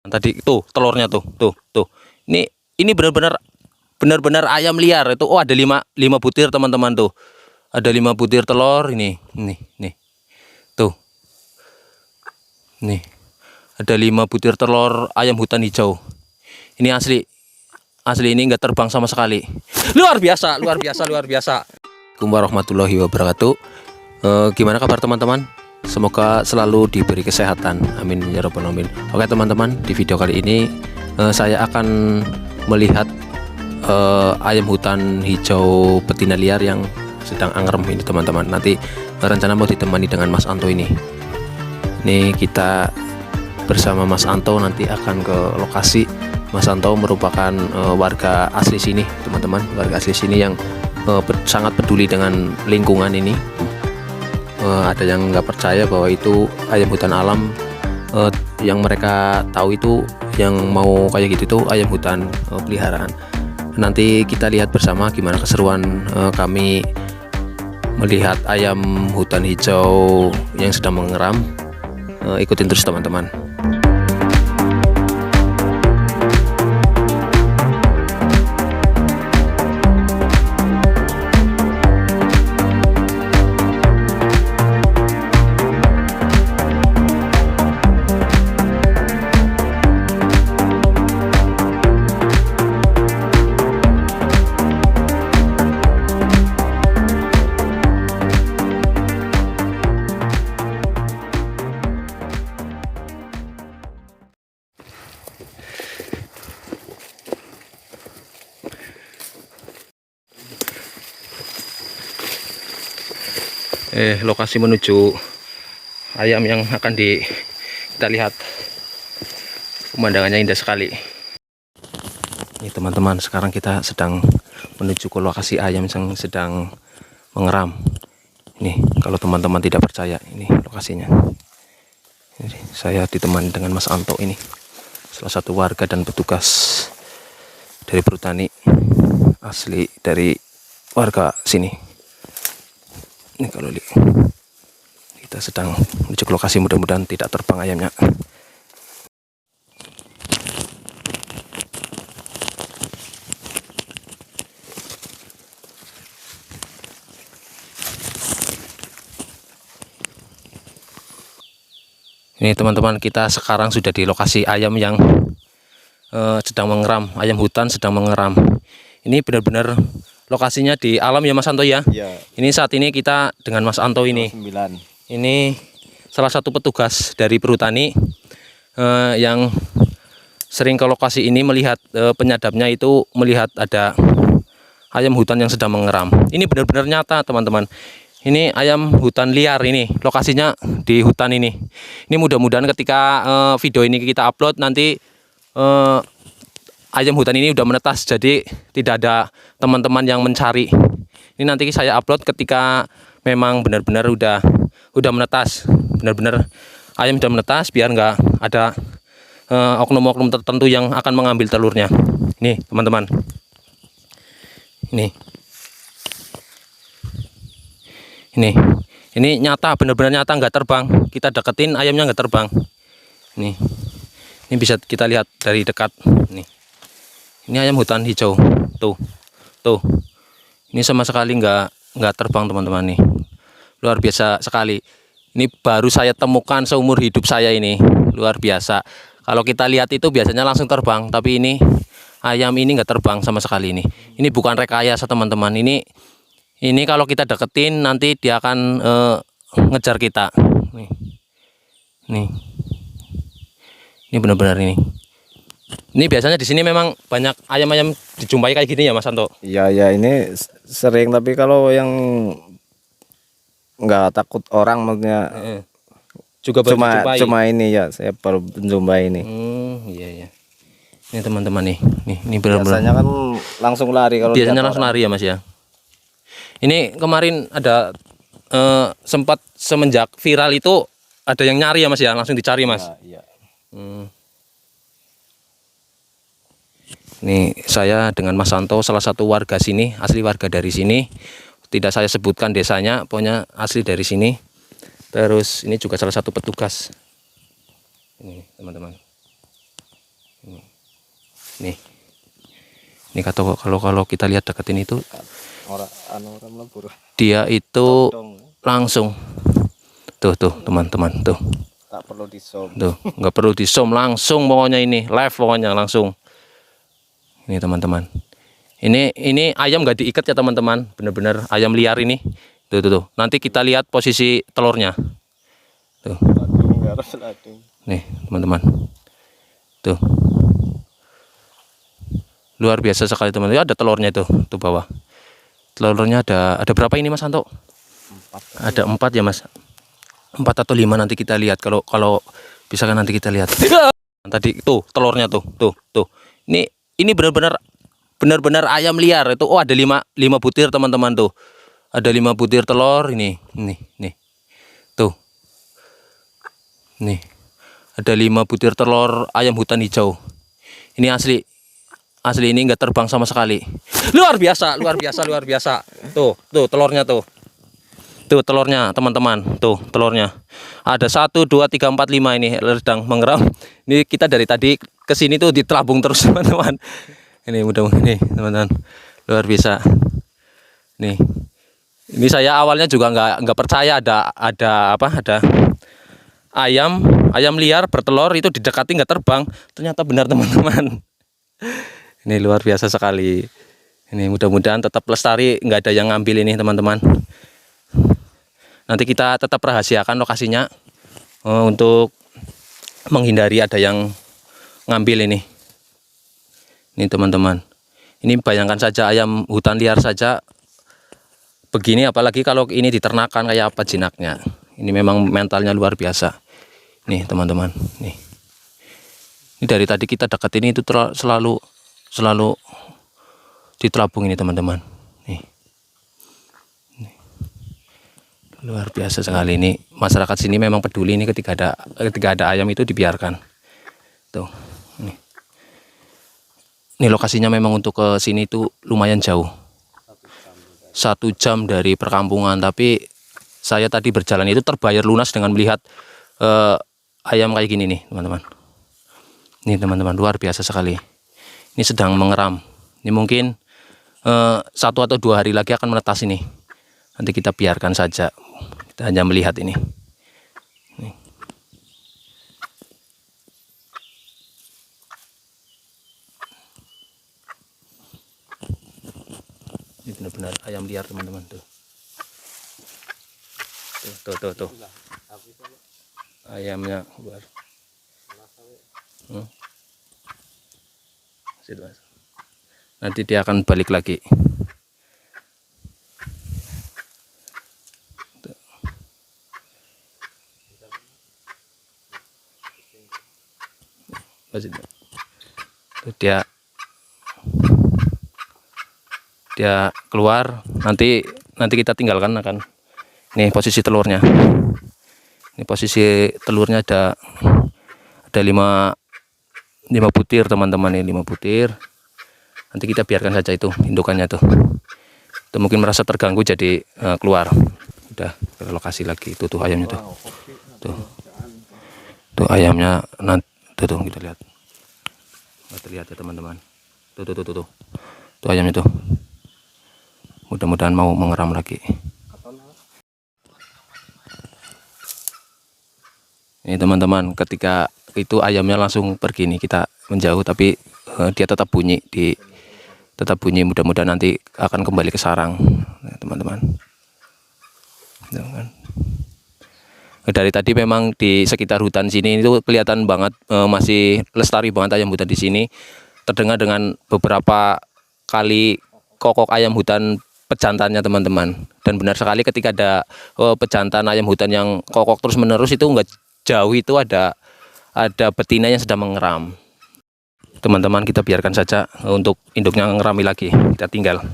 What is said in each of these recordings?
Tadi tuh telurnya tuh. Ini benar-benar ayam liar itu. Oh, ada 5 butir teman-teman tuh. Ada 5 butir telur ini. Nih. Tuh. Nih. Ada 5 butir telur ayam hutan hijau. Ini asli ini nggak terbang sama sekali. Luar biasa. Assalamualaikum warahmatullahi wabarakatuh. Gimana kabar teman-teman? Semoga selalu diberi kesehatan. Amin ya rabbal alamin. Oke teman-teman, di video kali ini saya akan melihat ayam hutan hijau betina liar yang sedang angrem ini teman-teman. Nanti rencana mau ditemani dengan Mas Anto ini. Ini kita bersama Mas Anto nanti akan ke lokasi. Mas Anto merupakan warga asli sini teman-teman, warga asli sini yang sangat peduli dengan lingkungan ini. Ada yang nggak percaya bahwa itu ayam hutan alam, yang mereka tahu itu yang mau kayak gitu tuh ayam hutan peliharaan. Nanti kita lihat bersama gimana keseruan kami melihat ayam hutan hijau yang sedang mengeram. Ikutin terus teman-teman. Lokasi menuju ayam yang akan kita lihat. Pemandangannya indah sekali. Ini teman-teman, sekarang kita sedang menuju ke lokasi ayam yang sedang mengeram. Ini kalau teman-teman tidak percaya, ini lokasinya. Jadi, saya ditemani dengan Mas Anto ini, salah satu warga dan petugas dari perhutani asli dari warga sini. Ini kalau lihat, kita sedang menuju ke lokasi, mudah-mudahan tidak terbang ayamnya. Ini teman-teman, kita sekarang sudah di lokasi ayam yang sedang mengeram, ayam hutan sedang mengeram. Ini benar-benar lokasinya di alam ya Mas Anto ya? Iya. Ini saat ini kita dengan Mas Anto ini. 9. Ini salah satu petugas dari perhutani yang sering ke lokasi ini melihat penyadapnya itu melihat ada ayam hutan yang sedang mengeram. Ini benar-benar nyata teman-teman. Ini ayam hutan liar ini, lokasinya di hutan ini. Ini mudah-mudahan ketika video ini kita upload nanti ayam hutan ini udah menetas, jadi tidak ada teman-teman yang mencari. Ini nanti saya upload ketika memang benar-benar udah menetas, benar-benar ayam udah menetas, biar nggak ada oknum-oknum tertentu yang akan mengambil telurnya. Nih teman-teman, ini nyata, benar-benar nyata, nggak terbang. Kita deketin ayamnya nggak terbang. Ini bisa kita lihat dari dekat. Ini ayam hutan hijau, tuh. Ini sama sekali nggak terbang teman-teman nih. Luar biasa sekali. Ini baru saya temukan seumur hidup saya ini, luar biasa. Kalau kita lihat itu biasanya langsung terbang, tapi ini ayam ini nggak terbang sama sekali ini. Ini bukan rekayasa teman-teman. Ini kalau kita deketin nanti dia akan ngejar kita. Ini benar-benar ini. Ini biasanya di sini memang banyak ayam-ayam dijumpai kayak gini ya Mas Anto? Iya, ini sering, tapi kalau yang nggak takut orang maksudnya juga baru dijumpai. Cuma ini ya, saya baru menjumpai ini. Iya. Ini teman-teman nih, ini benar-benar. Biasanya kan langsung lari kalau biasanya langsung lari ya Mas ya. Ini kemarin ada sempat semenjak viral itu ada yang nyari ya Mas ya, langsung dicari Mas. Iya. Ini saya dengan Mas Anto, salah satu warga sini, asli warga dari sini. Tidak saya sebutkan desanya, pokoknya asli dari sini. Terus ini juga salah satu petugas. Ini teman-teman. Nih. Ini kalau kita lihat deketin itu orang melebur. dia itu Dong, langsung tuh teman-teman tuh. tak perlu disom. Tuh, nggak perlu di zoom, langsung pokoknya ini live pokoknya langsung. Ini teman-teman. Ini ayam nggak diikat ya teman-teman, bener-bener ayam liar ini. Tuh. Nanti kita lihat posisi telurnya. Tuh. Nih teman-teman. Tuh. Luar biasa sekali teman-teman. Ada telurnya tuh bawah. Telurnya ada berapa ini Mas Santo? 4. Ada 4 ya Mas. 4 atau 5 nanti kita lihat kalau bisa kan nanti kita lihat. Tadi tuh telurnya tuh. Ini benar-benar ayam liar itu. Oh, ada 5 butir teman-teman tuh. Ada 5 butir telur ini. Nih. Tuh. Nih. Ada 5 butir telur ayam hutan hijau. Ini asli ini nggak terbang sama sekali. Luar biasa. Tuh telurnya tuh. Tuh telurnya teman-teman, tuh telurnya. Ada 1, 2, 3, 4, 5 ini sedang mengeram. Ini kita dari tadi ke sini tuh diterabung terus teman-teman. Ini mudah-mudahan nih teman-teman. Luar biasa. Nih. Ini saya awalnya juga nggak percaya ada ayam liar bertelur itu didekati nggak terbang. Ternyata benar teman-teman. Ini luar biasa sekali. Ini mudah-mudahan tetap lestari, nggak ada yang ngambil ini teman-teman. Nanti kita tetap rahasiakan lokasinya untuk menghindari ada yang ngambil ini. Ini teman-teman. Ini bayangkan saja ayam hutan liar saja begini, apalagi kalau ini diternakan kayak apa jinaknya. Ini memang mentalnya luar biasa. Nih teman-teman. Nih. Ini dari tadi kita dekat ini itu selalu diterabung ini teman-teman. Nih. Luar biasa sekali ini. Masyarakat sini memang peduli ini ketika ada ayam itu dibiarkan. Tuh. Ini lokasinya memang untuk ke sini itu lumayan jauh. 1 jam dari perkampungan, tapi saya tadi berjalan itu terbayar lunas dengan melihat ayam kayak gini nih, teman-teman. Ini teman-teman, luar biasa sekali. Ini sedang mengeram. Ini mungkin 1 atau 2 hari lagi akan menetas ini. Nanti kita biarkan saja. Kita hanya melihat ini. Ini benar-benar ayam liar teman-teman tuh. Tuh. Ayamnya keluar. Nanti dia akan balik lagi. Tuh, dia keluar, nanti kita tinggalkan akan. Nih posisi telurnya. Ini posisi telurnya ada 5 butir teman-teman, ini 5 butir. Nanti kita biarkan saja itu indukannya tuh. Itu mungkin merasa terganggu jadi keluar. Udah ke lokasi lagi. Tuh ayamnya tuh. Tuh ayamnya nanti tuh kita lihat. Nggak terlihat ya teman-teman. Tuh. Tuh ayamnya tuh. Mudah-mudahan mau mengeram lagi. Ini teman-teman, ketika itu ayamnya langsung pergi nih, kita menjauh tapi dia tetap bunyi mudah-mudahan nanti akan kembali ke sarang, teman-teman. Dari tadi memang di sekitar hutan sini itu kelihatan banget masih lestari banget ayam hutan di sini. Terdengar dengan beberapa kali kokok ayam hutan pejantannya teman-teman. Dan benar sekali ketika ada pejantan ayam hutan yang kokok terus menerus itu nggak jauh itu ada betina yang sedang mengeram. Teman-teman, kita biarkan saja untuk induknya ngerami lagi. Kita tinggal.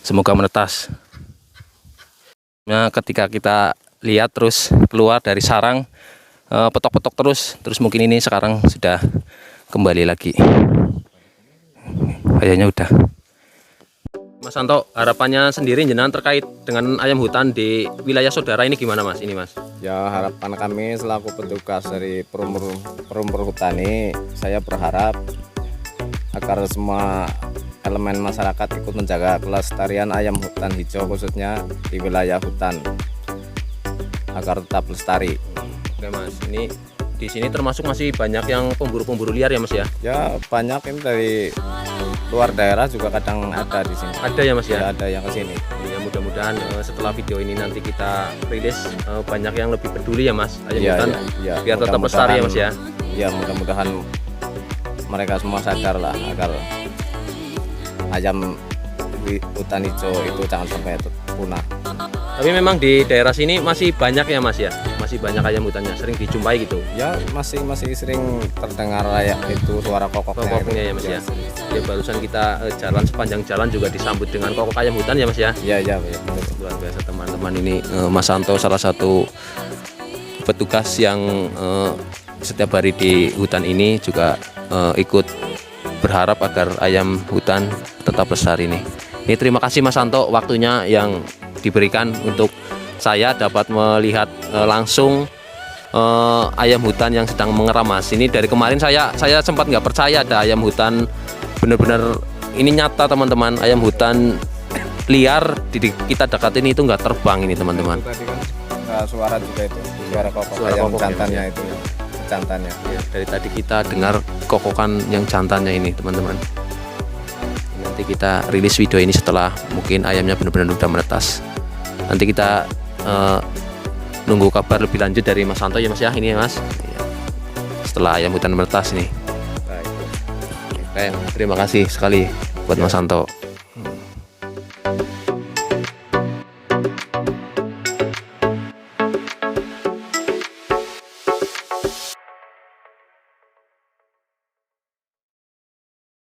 Semoga menetas. Nah, ketika kita lihat terus keluar dari sarang, petok-petok terus mungkin ini sekarang sudah kembali lagi. Kayaknya udah. Mas Santo, harapannya sendiri jenengan terkait dengan ayam hutan di wilayah saudara ini gimana Mas? Ini Mas. Ya harapan kami selaku petugas dari perum perhutani, saya berharap agar semua elemen masyarakat ikut menjaga kelestarian ayam hutan hijau khususnya di wilayah hutan agar tetap lestari. Oke Mas, ini di sini termasuk masih banyak yang pemburu-pemburu liar ya Mas ya? Ya banyak ini dari luar daerah juga kadang ada di sini. Ada ya Mas ya? Ya, ada yang ke sini. Ya mudah-mudahan setelah video ini nanti kita rilis banyak yang lebih peduli ya Mas ayam Iya, hutan iya. biar tetap lestari ya Mas ya. Ya mudah-mudahan mereka semua sadar lah agar ayam hutan hijau itu jangan sampai punah. Tapi memang di daerah sini masih banyak ya Mas ya, masih banyak ayam hutannya, sering dijumpai gitu. Ya masih sering terdengar kayak itu suara kokoknya Kokoknya ya Mas ya. Ya barusan kita jalan sepanjang jalan juga disambut dengan kokok ayam hutan ya Mas ya. Ya betul. Luar biasa teman-teman, ini Mas Santo salah satu petugas yang setiap hari di hutan ini juga ikut berharap agar ayam hutan tetap lestari nih. Ini terima kasih Mas Santo waktunya yang diberikan untuk saya dapat melihat langsung ayam hutan yang sedang mengeram Mas. Ini dari kemarin saya sempat nggak percaya ada ayam hutan, benar-benar ini nyata teman-teman, ayam hutan liar di kita dekat ini itu nggak terbang ini teman-teman. Tadi kan suara juga itu, suara kokok Suara ayam kokok jantannya ya. itu, jantannya. Ya, dari tadi kita dengar kokokan yang jantannya ini teman-teman. Nanti kita rilis video ini setelah mungkin ayamnya benar-benar udah menetas. Nanti kita nunggu kabar lebih lanjut dari Mas Santo ya Mas ya, ini ya Mas. Ya. Setelah ayam hutan menetas nih. Baik. Oke, terima kasih sekali buat Mas Santo.